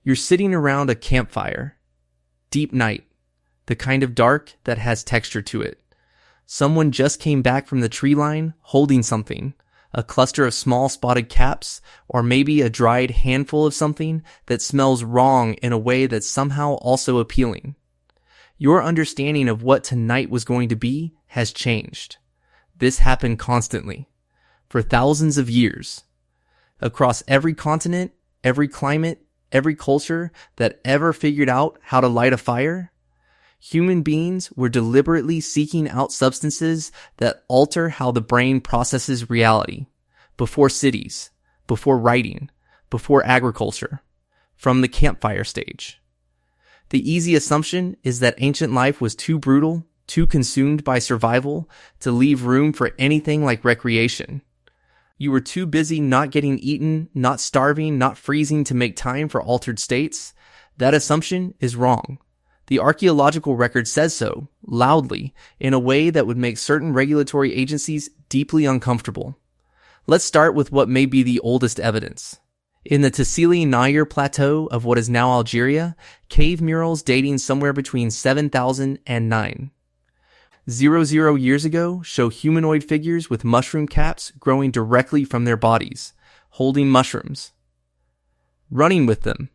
You're sitting around a campfire. Deep night. The kind of dark that has texture to it. Someone just came back from the tree line holding something. A cluster of small spotted caps, or maybe a dried handful of something that smells wrong in a way that's somehow also appealing. Your understanding of what tonight was going to be has changed. This happened constantly. For thousands of years. Across every continent, every climate, every culture that ever figured out how to light a fire, human beings were deliberately seeking out substances that alter how the brain processes reality, before cities, before writing, before agriculture, from the campfire stage. The easy assumption is that ancient life was too brutal, too consumed by survival, to leave room for anything like recreation. You were too busy not getting eaten, not starving, not freezing to make time for altered states. That assumption is wrong. The archaeological record says so, loudly, in a way that would make certain regulatory agencies deeply uncomfortable. Let's start with what may be the oldest evidence. In the Tassili Nayar plateau of what is now Algeria, cave murals dating somewhere between 7,000 and 9. 00 years ago show humanoid figures with mushroom caps growing directly from their bodies, holding mushrooms, running with them.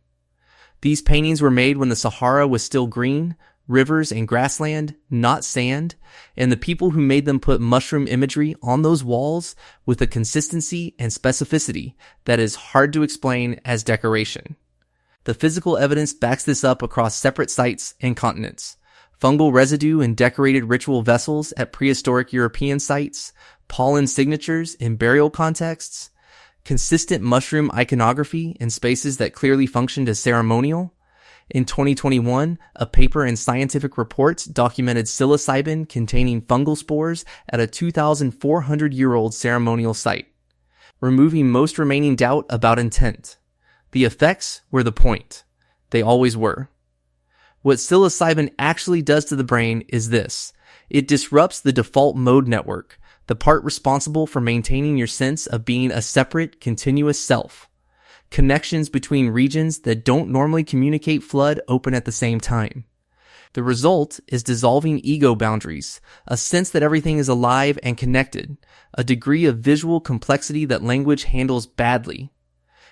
These paintings were made when the Sahara was still green, rivers and grassland, not sand, and the people who made them put mushroom imagery on those walls with a consistency and specificity that is hard to explain as decoration. The physical evidence backs this up across separate sites and continents. Fungal residue in decorated ritual vessels at prehistoric European sites, pollen signatures in burial contexts, consistent mushroom iconography in spaces that clearly functioned as ceremonial. In 2021, a paper in Scientific Reports documented psilocybin containing fungal spores at a 2,400-year-old ceremonial site, removing most remaining doubt about intent. The effects were the point. They always were. What psilocybin actually does to the brain is this. It disrupts the default mode network, the part responsible for maintaining your sense of being a separate, continuous self. Connections between regions that don't normally communicate flood open at the same time. The result is dissolving ego boundaries, a sense that everything is alive and connected, a degree of visual complexity that language handles badly.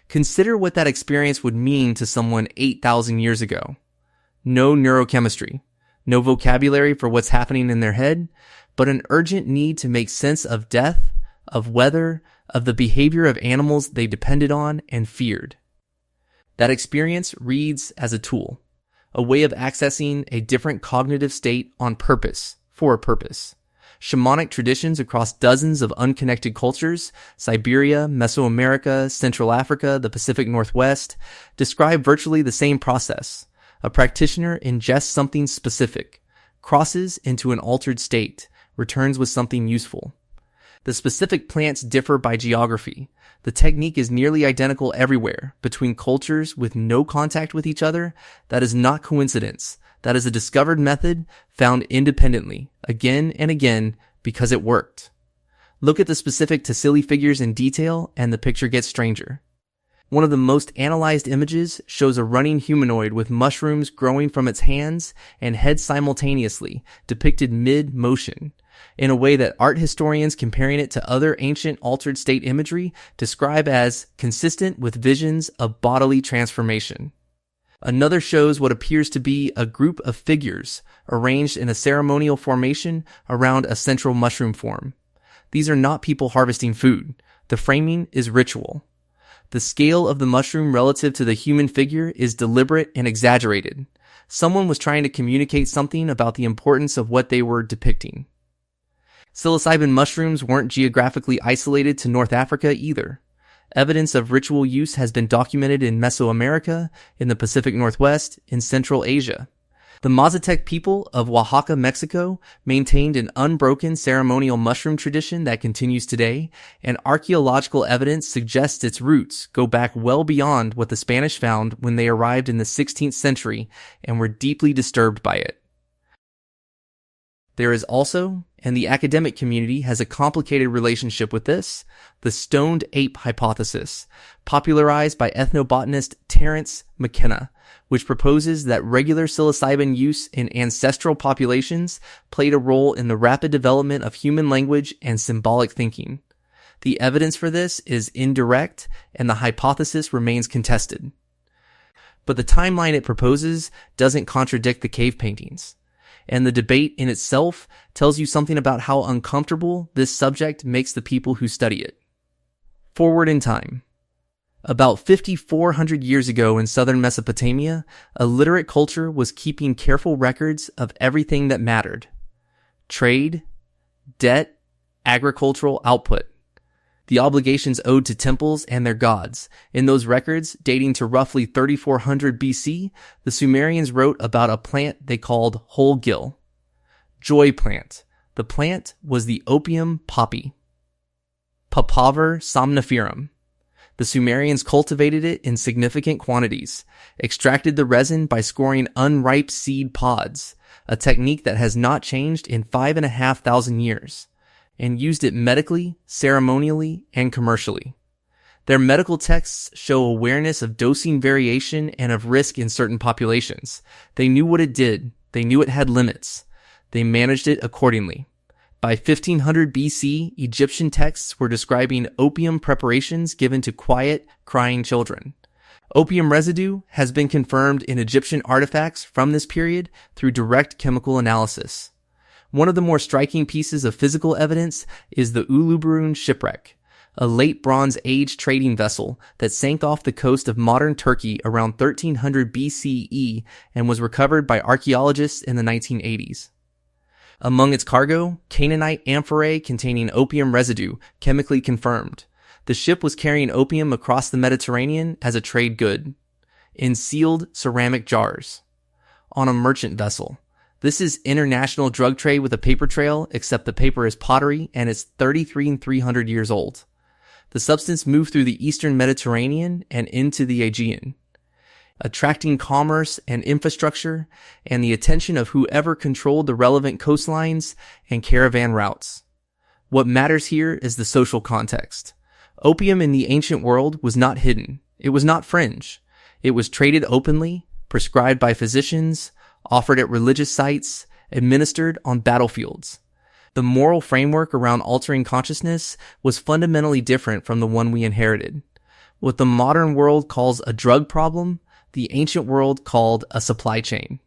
Consider what that experience would mean to someone 8,000 years ago. No neurochemistry, no vocabulary for what's happening in their head, but an urgent need to make sense of death, of weather, of the behavior of animals they depended on and feared. That experience reads as a tool, a way of accessing a different cognitive state on purpose, for a purpose. Shamanic traditions across dozens of unconnected cultures, Siberia, Mesoamerica, Central Africa, the Pacific Northwest, describe virtually the same process. A practitioner ingests something specific, crosses into an altered state, returns with something useful. The specific plants differ by geography. The technique is nearly identical everywhere, between cultures with no contact with each other. That is not coincidence. That is a discovered method found independently, again and again, because it worked. Look at the specific Tassili figures in detail, and the picture gets stranger. One of the most analyzed images shows a running humanoid with mushrooms growing from its hands and head simultaneously, depicted mid-motion, in a way that art historians comparing it to other ancient altered state imagery describe as consistent with visions of bodily transformation. Another shows what appears to be a group of figures arranged in a ceremonial formation around a central mushroom form. These are not people harvesting food. The framing is ritual. The scale of the mushroom relative to the human figure is deliberate and exaggerated. Someone was trying to communicate something about the importance of what they were depicting. Psilocybin mushrooms weren't geographically isolated to North Africa either. Evidence of ritual use has been documented in Mesoamerica, in the Pacific Northwest, in Central Asia. The Mazatec people of Oaxaca, Mexico, maintained an unbroken ceremonial mushroom tradition that continues today, and archaeological evidence suggests its roots go back well beyond what the Spanish found when they arrived in the 16th century and were deeply disturbed by it. There is also, and the academic community has a complicated relationship with this, the stoned ape hypothesis, popularized by ethnobotanist Terence McKenna, which proposes that regular psilocybin use in ancestral populations played a role in the rapid development of human language and symbolic thinking. The evidence for this is indirect, and the hypothesis remains contested. But the timeline it proposes doesn't contradict the cave paintings. And the debate in itself tells you something about how uncomfortable this subject makes the people who study it. Forward in time. About 5,400 years ago in southern Mesopotamia, a literate culture was keeping careful records of everything that mattered. Trade, debt, agricultural output. The obligations owed to temples and their gods. In those records, dating to roughly 3400 BC, the Sumerians wrote about a plant they called whole gill. Joy plant. The plant was the opium poppy. Papaver somniferum. The Sumerians cultivated it in significant quantities, extracted the resin by scoring unripe seed pods, a technique that has not changed in 5,500 years. And used it medically, ceremonially, and commercially. Their medical texts show awareness of dosing variation and of risk in certain populations. They knew what it did. They knew it had limits. They managed it accordingly. By 1500 BC, Egyptian texts were describing opium preparations given to quiet, crying children. Opium residue has been confirmed in Egyptian artifacts from this period through direct chemical analysis. One of the more striking pieces of physical evidence is the Uluburun shipwreck, a late Bronze Age trading vessel that sank off the coast of modern Turkey around 1300 BCE and was recovered by archaeologists in the 1980s. Among its cargo, Canaanite amphorae containing opium residue, chemically confirmed. The ship was carrying opium across the Mediterranean as a trade good, in sealed ceramic jars, on a merchant vessel. This is international drug trade with a paper trail, except the paper is pottery and it's 300 years old. The substance moved through the eastern Mediterranean and into the Aegean, attracting commerce and infrastructure and the attention of whoever controlled the relevant coastlines and caravan routes. What matters here is the social context. Opium in the ancient world was not hidden. It was not fringe. It was traded openly, prescribed by physicians, offered at religious sites, administered on battlefields. The moral framework around altering consciousness was fundamentally different from the one we inherited. What the modern world calls a drug problem, the ancient world called a supply chain.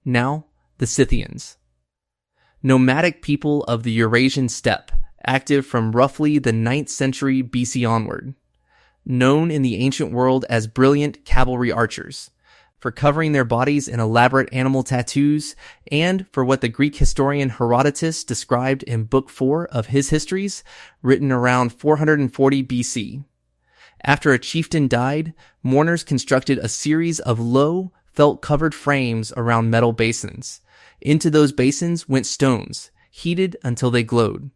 Now, the Scythians. Nomadic people of the Eurasian steppe, active from roughly the 9th century BC onward. Known in the ancient world as brilliant cavalry archers, for covering their bodies in elaborate animal tattoos, and for what the Greek historian Herodotus described in Book 4 of his histories, written around 440 BC. After a chieftain died, mourners constructed a series of low, felt-covered frames around metal basins. Into those basins went stones, heated until they glowed.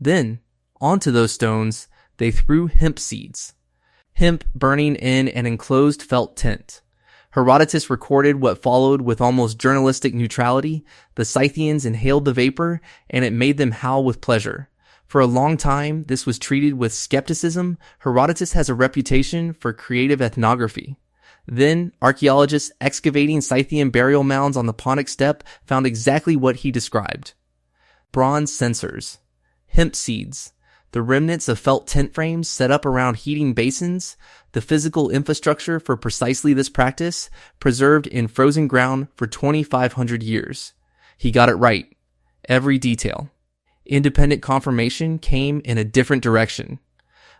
Then, onto those stones, they threw hemp seeds. Hemp burning in an enclosed felt tent. Herodotus recorded what followed with almost journalistic neutrality. The Scythians inhaled the vapor, and it made them howl with pleasure. For a long time, this was treated with skepticism. Herodotus has a reputation for creative ethnography. Then, archaeologists excavating Scythian burial mounds on the Pontic steppe found exactly what he described. Bronze censers, hemp seeds, the remnants of felt tent frames set up around heating basins, the physical infrastructure for precisely this practice, preserved in frozen ground for 2,500 years. He got it right. Every detail. Independent confirmation came in a different direction.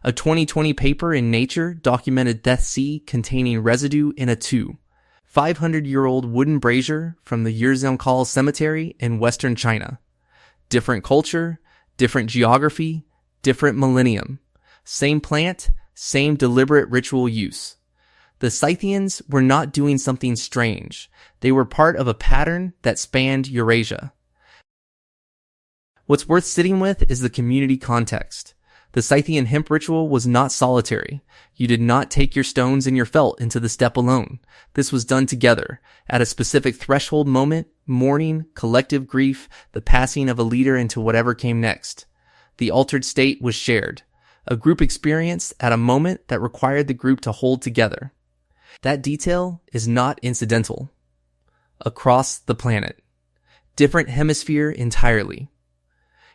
A 2020 paper in Nature documented Death Sea containing residue in a 500-year-old wooden brazier from the Yerzhankal Cemetery in western China. Different culture, different geography, different millennium. Same plant, same deliberate ritual use. The Scythians were not doing something strange. They were part of a pattern that spanned Eurasia. What's worth sitting with is the community context. The Scythian hemp ritual was not solitary. You did not take your stones and your felt into the step alone. This was done together, at a specific threshold moment, mourning, collective grief, the passing of a leader into whatever came next. The altered state was shared, a group experience at a moment that required the group to hold together. That detail is not incidental. Across the planet. Different hemisphere entirely.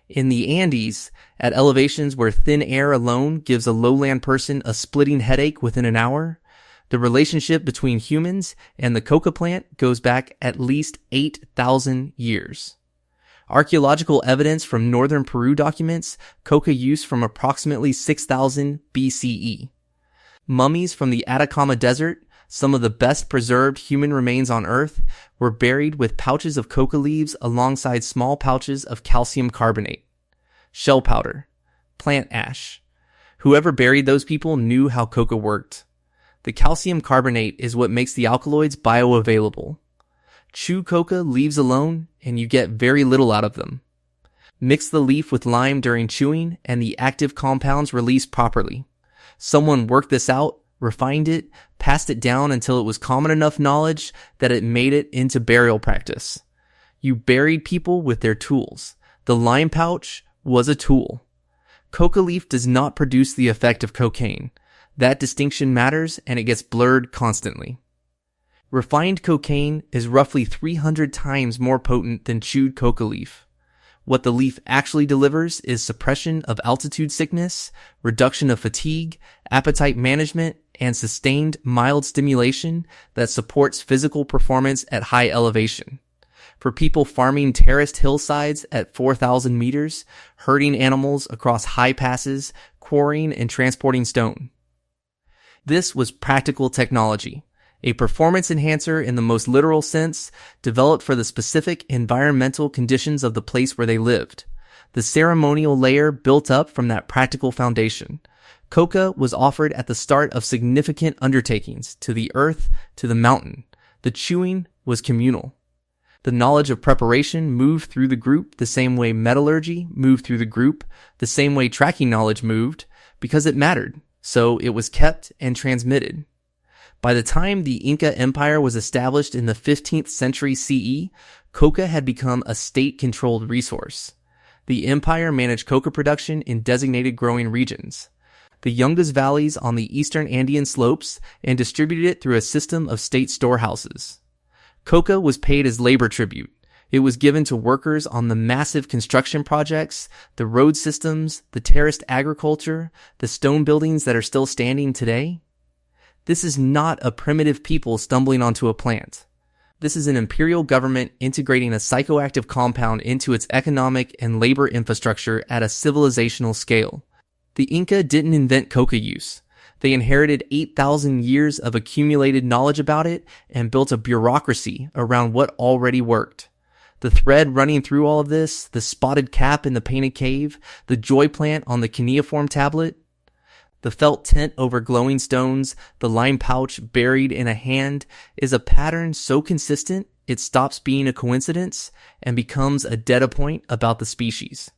In the Andes, at elevations where thin air alone gives a lowland person a splitting headache within an hour, the relationship between humans and the coca plant goes back at least 8,000 years. Archaeological evidence from northern Peru documents coca use from approximately 6,000 BCE. Mummies from the Atacama Desert, some of the best preserved human remains on Earth, were buried with pouches of coca leaves alongside small pouches of calcium carbonate, shell powder, plant ash. Whoever buried those people knew how coca worked. The calcium carbonate is what makes the alkaloids bioavailable. Chew coca leaves alone and you get very little out of them. Mix the leaf with lime during chewing and the active compounds release properly. Someone worked this out, refined it, passed it down until it was common enough knowledge that it made it into burial practice. You buried people with their tools. The lime pouch was a tool. Coca leaf does not produce the effect of cocaine. That distinction matters and it gets blurred constantly. Refined cocaine is roughly 300 times more potent than chewed coca leaf. What the leaf actually delivers is suppression of altitude sickness, reduction of fatigue, appetite management, and sustained mild stimulation that supports physical performance at high elevation. For people farming terraced hillsides at 4,000 meters, herding animals across high passes, quarrying and transporting stone. This was practical technology, a performance enhancer in the most literal sense, developed for the specific environmental conditions of the place where they lived. The ceremonial layer built up from that practical foundation. Coca was offered at the start of significant undertakings, to the earth, to the mountain. The chewing was communal. The knowledge of preparation moved through the group the same way metallurgy moved through the group, the same way tracking knowledge moved, because it mattered, so it was kept and transmitted. By the time the Inca Empire was established in the 15th century CE, coca had become a state-controlled resource. The empire managed coca production in designated growing regions, the Yungas valleys on the eastern Andean slopes, and distributed it through a system of state storehouses. Coca was paid as labor tribute. It was given to workers on the massive construction projects, the road systems, the terraced agriculture, the stone buildings that are still standing today. This is not a primitive people stumbling onto a plant. This is an imperial government integrating a psychoactive compound into its economic and labor infrastructure at a civilizational scale. The Inca didn't invent coca use. They inherited 8,000 years of accumulated knowledge about it and built a bureaucracy around what already worked. The thread running through all of this, the spotted cap in the painted cave, the joy plant on the cuneiform tablet, the felt tent over glowing stones, the lime pouch buried in a hand, is a pattern so consistent it stops being a coincidence and becomes a data point about the species.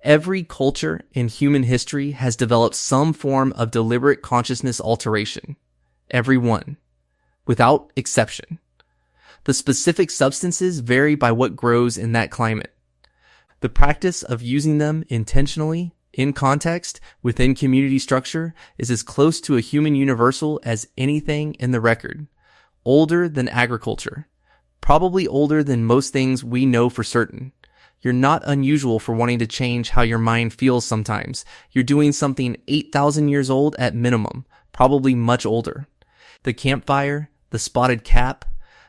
Every culture in human history has developed some form of deliberate consciousness alteration. Every one. Without exception. The specific substances vary by what grows in that climate. The practice of using them intentionally, in context, within community structure, is as close to a human universal as anything in the record. Older than agriculture. Probably older than most things we know for certain. You're not unusual for wanting to change how your mind feels sometimes. You're doing something 8,000 years old at minimum, probably much older. The campfire, the spotted cap,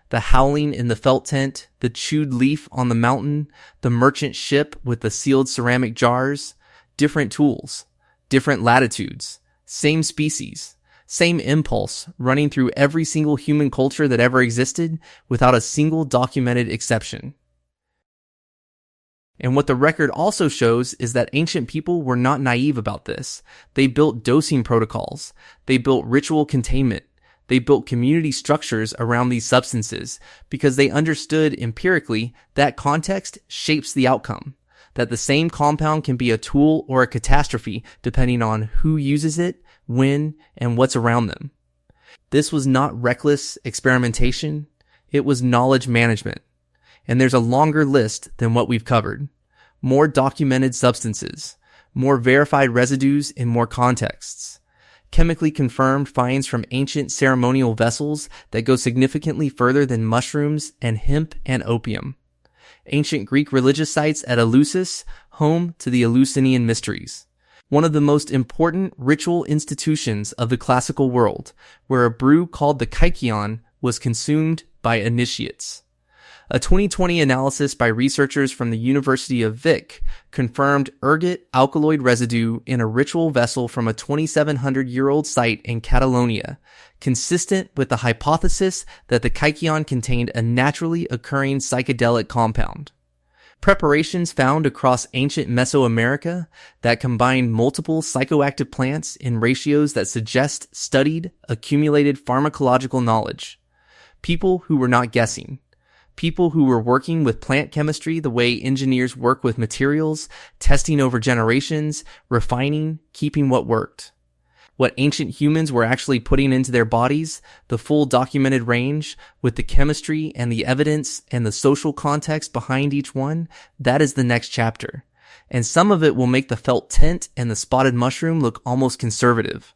the howling in the felt tent, the chewed leaf on the mountain, the merchant ship with the sealed ceramic jars, different tools, different latitudes, same species, same impulse running through every single human culture that ever existed without a single documented exception. And what the record also shows is that ancient people were not naive about this. They built dosing protocols. They built ritual containment. They built community structures around these substances because they understood empirically that context shapes the outcome. that the same compound can be a tool or a catastrophe depending on who uses it, when, and what's around them. This was not reckless experimentation, it was knowledge management. And there's a longer list than what we've covered. More documented substances, more verified residues in more contexts, chemically confirmed finds from ancient ceremonial vessels that go significantly further than mushrooms and hemp and opium. Ancient Greek religious sites at Eleusis, home to the Eleusinian mysteries. One of the most important ritual institutions of the classical world, where a brew called the kykeon was consumed by initiates. A 2020 analysis by researchers from the University of Vic confirmed ergot alkaloid residue in a ritual vessel from a 2,700-year-old site in Catalonia, consistent with the hypothesis that the kykeon contained a naturally occurring psychedelic compound. Preparations found across ancient Mesoamerica that combine multiple psychoactive plants in ratios that suggest studied, accumulated pharmacological knowledge. People who were not guessing. People who were working with plant chemistry the way engineers work with materials, testing over generations, refining, keeping what worked. What ancient humans were actually putting into their bodies, the full documented range, with the chemistry and the evidence and the social context behind each one, that is the next chapter. And some of it will make the felt tent and the spotted mushroom look almost conservative.